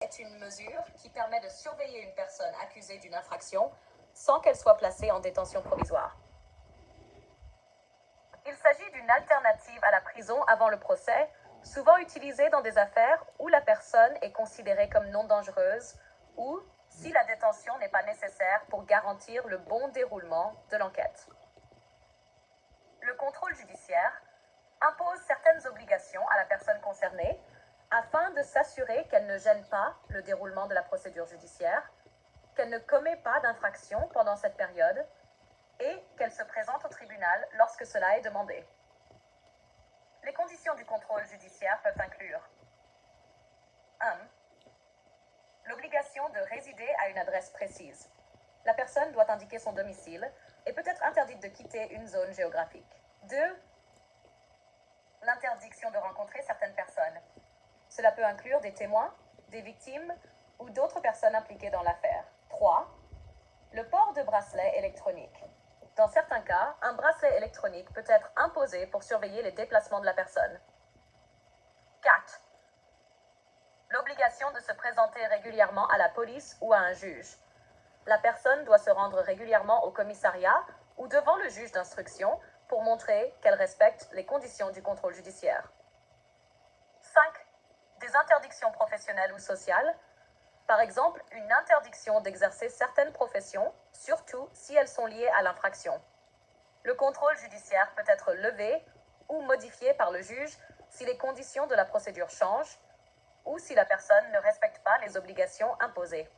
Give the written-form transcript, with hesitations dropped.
est une mesure qui permet de surveiller une personne accusée d'une infraction sans qu'elle soit placée en détention provisoire. Il s'agit d'une alternative à la prison avant le procès, souvent utilisée dans des affaires où la personne est considérée comme non dangereuse ou si la détention n'est pas nécessaire pour garantir le bon déroulement de l'enquête. Le contrôle judiciaire impose certaines obligations à la personne concernée afin de s'assurer qu'elle ne gêne pas le déroulement de la procédure judiciaire, qu'elle ne commet pas d'infraction pendant cette période et qu'elle se présente au tribunal lorsque cela est demandé. Les conditions du contrôle judiciaire peuvent inclure 1. L'obligation de résider à une adresse précise. La personne doit indiquer son domicile et peut être interdite de quitter une zone géographique. 2. L'interdiction de rencontrer certaines personnes. Cela peut inclure des témoins, des victimes ou d'autres personnes impliquées dans l'affaire. 3. Le port de bracelets électroniques. Dans certains cas, un bracelet électronique peut être imposé pour surveiller les déplacements de la personne. 4. L'obligation de se présenter régulièrement à la police ou à un juge. La personne doit se rendre régulièrement au commissariat ou devant le juge d'instruction pour montrer qu'elle respecte les conditions du contrôle judiciaire. 5. Des interdictions professionnelles ou sociales. Par exemple, une interdiction d'exercer certaines professions, surtout si elles sont liées à l'infraction. Le contrôle judiciaire peut être levé ou modifié par le juge si les conditions de la procédure changent ou si la personne ne respecte pas les obligations imposées.